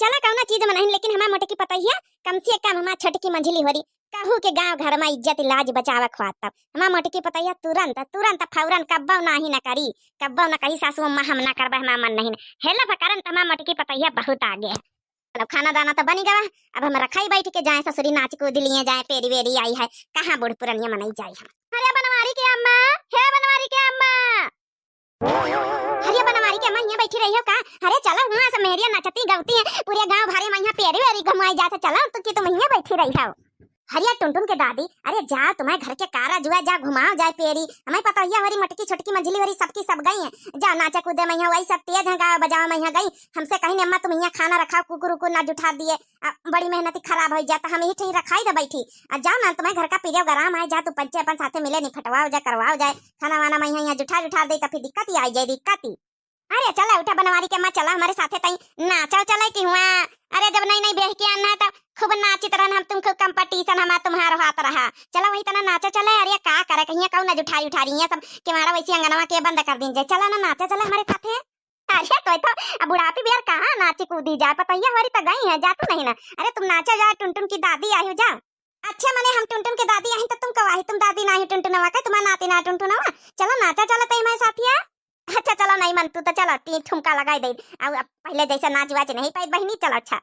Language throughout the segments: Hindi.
चला कौना चीज में नहीं, लेकिन हमार मोटे की पता ही है कम से कम हमार छोटकी मंझली होरी कहू के गांव घर में इज्जत लाज बचावा खवाता। हमार मोटे की पता है तुरंत तुरंत फौरन कब्बो नाही ना करी, कब्बो ना कही सासू अम्मा हम ना करबा हमार मन नहीं हेला फकारन हमार मोटे की पता है बहुत आगे है। मतलब खाना दाना तो बनी गवा, अब हम रखाई बैठ के जाए ससुरी नाच कूद लिए जाए पेरी वेरी आई है कहाँ बूढ़ पुरनिया मनाई जाए हम। अरे बनवारी के अम्मा, हे बनवारी के अम्मा, अरे बनवारी के अम्मा यहाँ बैठी रही हो का? अरे चलो वहाँ से मेहरिया नचती गवती है पूरे गांव भरे में यहाँ पेरी वेरी घुमाई जाते, चलो तो कि तुम यहाँ बैठी रही हो। हरिया टुनटुन के दादी, अरे जा तुम्हारे घर के कारा जुआ जा घुमाओ जाए पेरी, हमें पता है हमारी मटकी छोटकी मंझली हरी सबकी सब गई हैं, जा नाचे कूदे में वही सब तेज है गाँव बजाओ में गई। हमसे कहीं अम्मा तुम यहाँ खाना रखाओ कुकुर उकुर ना जुठा दिए, बड़ी मेहनती खराब हो जाता हम ही ठीक रखाई दे बैठी। जा ना तुम्हारे घर का पीरियो गराम आए, जा तू पंचे अपन साथे मिले नहीं फटवाओ जाए करवाओ जाए खाना वाना में यहाँ जुठा जुठा दे तो फिर दिक्कत ही आई जाए दिक्कत ही। अरे चला उठा बनवारी के माँ चला हमारे साथे तई नाचा चला कि हुआ। अरे जब नहीं नहीं बेह के आना तो खूब नाची तरह हम तुमको कंपटीशन हमारा तुम्हारा हाथ रहा, चला वही तना नाचा चले। अरे का करे कहीं कहू ना जुठाई उठा रही है सब के मारा वैसी अंगनवा के बंद कर दीजिए, चला ना नाचा चला हमारे साथे। अरे तो बुढ़ापी बिहार कहाँ नाची कूदी जाए पता है हमारी तो गई है जा तू नहीं ना। अरे तुम नाचा जा, टुनटुन की दादी आई हो जा। अच्छा मने हम टुनटुन की दादी आई तो तुम कवाही तुम दादी ना ही टुनटुनवा का तुम्हारा नाती ना टुनटुनवा, चलो नाचा चला तई हमारे साथिया। अच्छा चलो नहीं मन तू तो चलो ती ठुमका लगाई दे अब पहले जैसा नाच वाच नहीं पाई बहनी चलो। अच्छा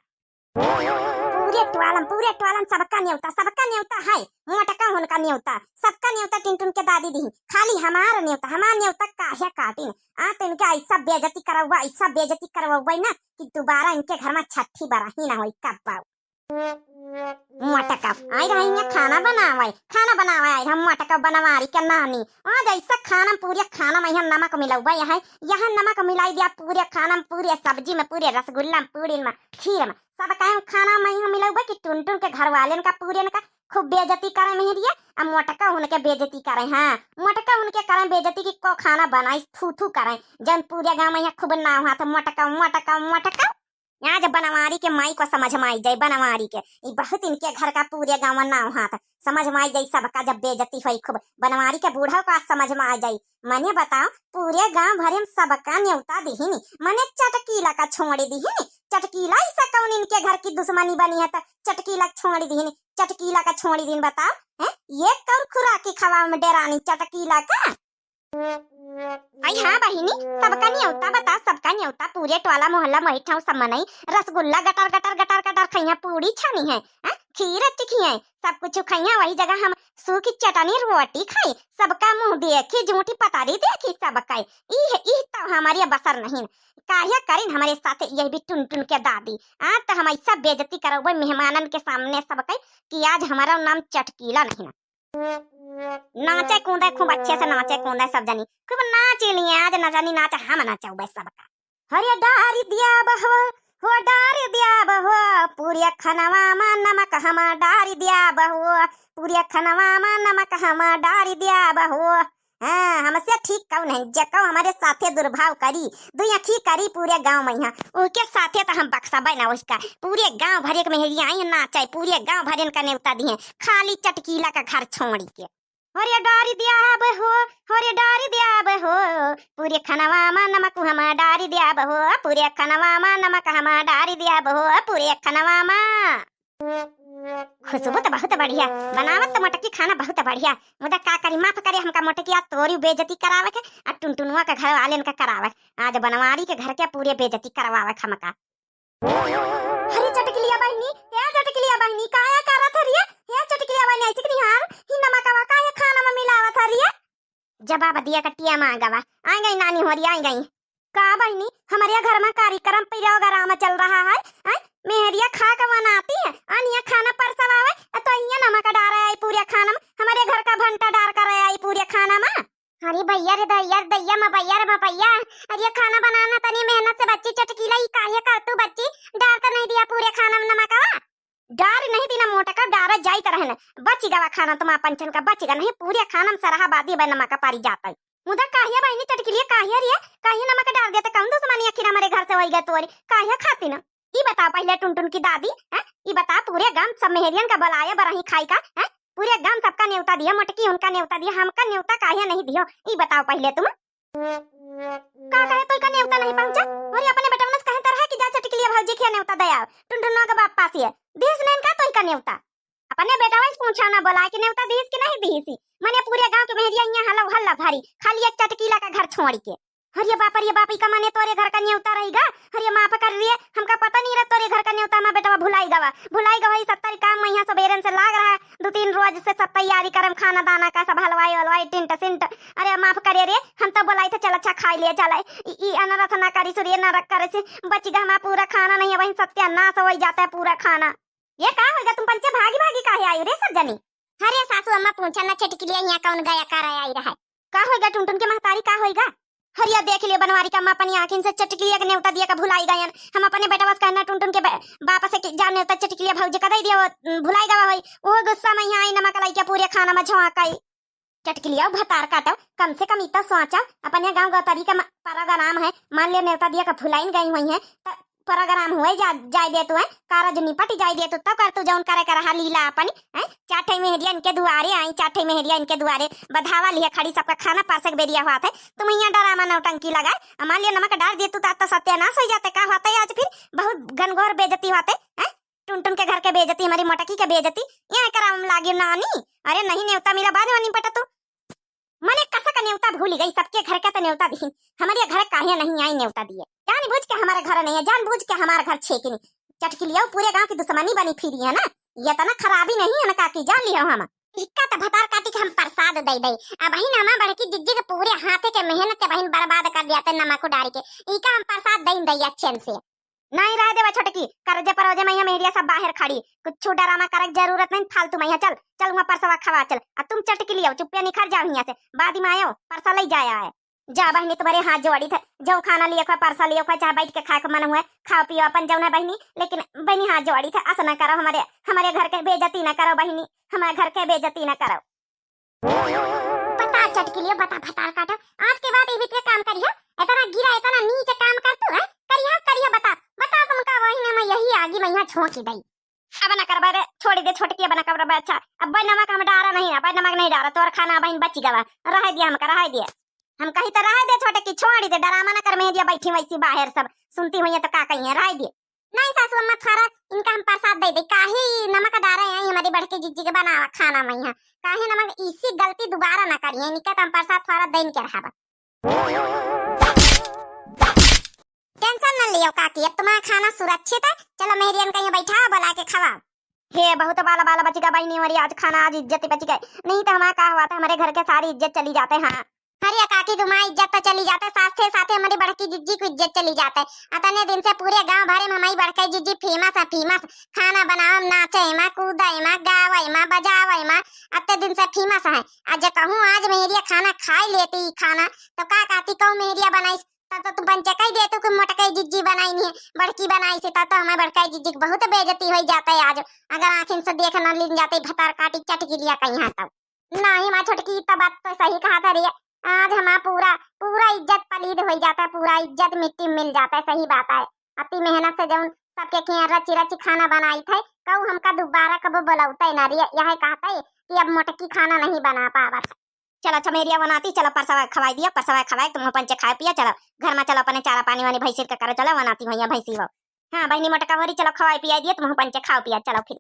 पूरे टवालम सबका न्योता है, मोटका उनका न्योता सबका न्योता टुनटुन के दादी दी, खाली हमारा न्योता काहे काटिन आ तो इनके ऐसा बेइज्जती करवा ना कि दोबारा इनके घर में छठी बारा ही ना होई कब पाओ। मोटका आई रही खाना बनावे आई हम मोटका बनवारी के नानी आज ऐसा खाना पूरे खाना में नमक मिलावा यहाँ नमक मिलाई दिया पूरे खाना में पूरे सब्जी में पूरे रसगुल्ला में पूरी में खीर में सब कहे खाना में यहाँ मिलावा कि टुनटुन के घर वाले का पूरे का खूब बेइज्जती करे मेहरिया अब मोटका उनके बेइज्जती करे। हाँ मोटका उनके करे बेइज्जती की को खाना बनाई थू करे जन पूरे गाँव में यहाँ खूब ना हुआ था मोटका आज बनवारी के माई को समझ में आई जाए, बनवारी के बहुत इनके घर का पूरे गाँव में नाव हाथ समझ में आई जाए सबका जब बेइज्जती हुई खूब बनवारी के बूढ़ा को आज समझ में आ जाए। मने बताओ पूरे गांव भरे में सबका न्योता दिहिनी मने चटकीला का छोड़ी दिहिनी, चटकीला ऐसा कौन इनके घर की दुश्मनी बनी है तो चटकीला छोड़ी दिहिनी, चटकीला का छोड़ी दिन बताओ है ये कौन खुराकी खवा में डेरानी चटकीला का। आई हाँ बहिनी सबका न्योता बता सबका न्योता पूरे टोला मोहल्ला महिठा सब मनाई रसगुल्ला गटर खैया पूरी छानी है खीर टिकी है सब कुछ खैया वही जगह हम सूखी चटनी रोटी खाई सबका मुंह देखी झूठी पतारी देखी सबका ई तो हमारी बसर नहीं काहे करीन हमारे साथ यही भी टुनटुन के दादी आज तो हम ऐसा बेइज्जती करवे मेहमानन के सामने सबका कि आज हमारा नाम चटकीला नहीं नाचे कूदे खूब अच्छे से नाचे कूदे सब जनी खूब नाच लिए आज न जानी नाच हम नाचा बस सबका। हरे डारी दिया बहो हो डारी दिया बहो पूरे खनवा में नमक हम डारी दिया बहो पूरे खनवा में नमक हम डारी दिया बहो। हाँ हमसे ठीक कौन है जको हमारे साथे दुर्भाव करी दुई अखी करी पूरे गांव में यहाँ उसके साथे तो हम बक्सा बना उसका पूरे गांव भरे के मेहरिया आई नाचे पूरे गांव भरे का न्योता दिए खाली चटकीला का घर छोड़ी के। हरे डारी दिया बहो हरे डारी दिया बहो पूरे खनवा में नमक हम डारी दिया बहो पूरे खनवा में नमक हम डारी दिया बहो पूरे खनवा में। खुशबू तो बहुत बढ़िया बनावत तो मोटकी खाना बहुत बढ़िया मुदा का करी माफ करे हमका मोटकी तोरी बेइज्जती करावे के आ टुनटुनवा के घर वाले का करावे आज बनवारी के घर के पूरे बेइज्जती करवावे हमका। अरे चटकलिया बहनी काया करत हरिया हे चटकलिया बहनी ऐसे कि हार ही नमकवा काया खाना में मिलावत हरिया जवाब दिया कटिया मांगवा आ गई नानी होरी आ गई का बहनी हमारे घर में कार्यक्रम प्रोग्राम चल रहा है मेहरिया खा के बनाती है अनिया खाना परसवावे तो इया नमक डाल आई पूरे खाना में हमारे घर का भंटा डाल कर आई पूरे खाना में। अरे भैया रे दैया मपैया अरे खाना बनाना तनी मेहनत से बच्ची चटकीला ही काहे कर तू बच्ची डाल कर नहीं दिया पूरे खाना में नमकवा डार नहीं दिना मोटा का डारा जाई तरह न बची गवा खाना तुम पंचन का बचेगा नहीं पूरे खाना में सरहा बादी बे नमक पारी जाता मुदा काहिया बहनी चटकीलिया काहिया रे काहिया नमक डाल देते कौन दुश्मनी आखिर हमारे घर से वही गए तोरी काहिया खाती ना ई बता पहले टुनटुन की दादी है ई बता पूरे गांव सब मेहरियन का बुलाया बरही खाई का है पूरे गांव सबका न्योता दिया मोटकी उनका न्योता दिया हमका न्योता काहे नहीं दियो ई बताओ पहले तुम का कहे तो का न्योता नहीं पहुंचा और अपने बेटा ने कहे तरह की जा चटकीलिया चटकिलिया भौजी के न्योता दया टुनटुना के बाप पास ये दिस नैन का तोई का न्योता अपने बेटा वैसे पूछा ना बोला कि न्योता दीस कि नहीं दीसी मने पूरे गांव के मेहरिया यहाँ हल्ला हल्ला भारी खाली एक चटकीला का घर छोड़ के हरिया बाप का मने तोरे घर का न्योता रहेगा हरिया माफ कर रही है हमका पता नहीं रहा तोरे घर का न्योता में बेटा भुलाई गवा 70 काम में यहाँ सबेरन से लाग रहा है 2-3 रोज से सब तैयारी करम खाना दाना का सब हलवाई हलवाई टिंट सिंट अरे माफ करे रे हम तो बोलाई थे चल अच्छा खा ले चला ई अनरथ ना करी सूर्य ना रख करे से बची गा हमारा पूरा खाना नहीं है वही सत्यानाश हो जाता है पूरा खाना ये का होगा तुम पंचे भागी भागी काहे आई रे सब जनी अरे सासू अम्मा पूछा ना चटकिलिया यहाँ कौन गया कर आई रहा है का होगा टुनटुन के महतारी का होगा हरिया देख लिया बनवारी का अम्मा अपनी आंखिन से चटकिलिया के न्योता दिया का भुलाई गए हम अपने बेटा बस कहना टुनटुन के बाप से जान न्योता चटकिलिया भौजी का दे दिया वो भुलाई गवा होई वो गुस्सा में यहाँ आई नमक लाई के पूरे खाना में झोंकाई चटकिलिया भतार काटो कम से कम इतना सोचा अपने गांव गौतरी का परगराम है मान लिया न्योता दिया का भुलाई गई हुई है परगराम हुए जाय दे तू है कारा जो निपट जाय दे तू कर तू जौन करे कर लीला अपन है चाठे मेहरिया इनके दुआरे आई चाठे मेहरिया इनके दुआरे बधावा लिया खड़ी सबका खाना पासक बेरिया हुआ था तुम यहाँ डरामा नौटंकी लगाए मान लिया नमक डाल दिए तू तो सत्यानाश हो जाते का होता है आज फिर बहुत घनघोर बेइज्जती होते हैं टुनटुन के घर के बेइज्जती हमारी मोटकी के बेइज्जती यहाँ कराम लागी नानी अरे नहीं न्योता मेरा बाद में निपटा तू मने कसा का न्योता भूल गई सबके घर का तो न्योता दी हमारे घर काहे नहीं आई न्योता दिए जान बुझ के हमारे घर नहीं है जान बुझ के हमारा घर छेकी नहीं चटकिलिया पूरे गांव की दुश्मनी बनी फिरी है ना ये तो ना खराबी नहीं है ना काकी जान लियो हम इक्का तो भतार काटी के हम प्रसाद दे दे अब बहिन हमा बड़की जिज्जी के पूरे हाथे के मेहनत के बहिन बर्बाद कर दिया नमक डाल के इका हम प्रसाद दे दे अच्छे से नहीं रह देवा छोटकी करजे परोजे मैया मेहरिया सब बाहर खड़ी कुछ डरामा करक जरूरत नहीं फालतू मैया चल चल वहां परसवा खवा चल अब तुम चटकी लियो चुप्पे निखर जाओ यहाँ से बाद में आयो परसा ले जाया है जा बहनी तुम्हारे हाथ जोड़ी थे जो खाना लिया खा परसा लिया खा चाहे बैठ के खा के मन हुआ खाओ पियो अपन जाओ ना बहनी लेकिन बहनी हाथ जोड़ी थे ऐसा ना करो हमारे घर के बेइज्जती ना करो बहनी हमारे घर के बेइज्जती ना करो बता चटकी लियो बता भतार काटो आज के बाद ये काम करियो इतना गिरा इतना नीचे काम कर तू है करिया बता तुम का वही में यही आगी मैं यहाँ छोंकी दई अब ना कर बारे छोड़ी दे छोटकी बना कर अच्छा अब भाई नमक हम डारा नहीं है भाई नमक नहीं डारा तोर खाना बहन बची गवा रह दिया रह दिया हम कहीं तो रह दे छोटकी छोड़ी दे डरामा ना कर मेहरिया बैठी वैसी बाहर सब सुनती हुई है तो का कहीं रह दिए नहीं सासू अम्मा थारा इनका हम प्रसाद दे दे काहे नमक डारा है हमारी बड़की जिज्जी के बना खाना में यहाँ काहे नमक इसी गलती दोबारा ना करिए इनका हम प्रसाद थारा देन के रहा टेंशन न लियो काकी अब तुम्हारा खाना सुरक्षित है चलो मेहरियन कहीं बैठा बुला के खवा हे बहुत बाला बाला बची का बहनी हमारी आज खाना आज इज्जत बची गई नहीं तो हमारा क्या हुआ था हमारे घर के सारी इज्जत चली जाते हैं हाँ अरे काकी तुम्हारी इज्जत तो चली जाता है साथ हमारी बड़की जिज्जी की इज्जत चली जाता है अतने दिन से पूरे गांव भरे में हमारी बड़की जिज्जी फेमस खाना बनाओ नाचे माँ कूदे माँ गावे माँ बजावे माँ अतने दिन से फेमस है आज कहूँ आज मेहरिया खाना खा लेती खाना तो का कहती कहूँ मेहरिया बनाई तो तुम पंचे कही दे तो मोटकई जिज्जी बनाई नहीं बड़की बनाई से तो हमारे बड़कई जिज्जी की बहुत बेइज्जती हो जाता है आज अगर आंखिन से देख न लिन जाते भतार काटी चटकी लिया कहीं यहाँ तब नहीं माँ छोटकी तो बात तो सही कहा था रे आज हमारा पूरा इज्जत पलीद हो जाता है पूरा इज्जत मिट्टी मिल जाता है सही बात है अति मेहनत से जब सबके के रची खाना बनाई थे कहूँ हमका दोबारा कब बोलौता ना रे यह कहता है कि अब मोटकी खाना नहीं बना पावा चलो अच्छा मेरिया बनाती चलो परसवा खवाई दिया परसवा खवाए तुम पंचे खाए पिया चलो घर में चलो अपने चारा पानी वानी भैंसी का करो चलो बनाती भैया भैंसी वो हाँ बहनी मोटका भरी चलो खवाई पिया दिया तुम पंचे खाओ पिया चलो फिर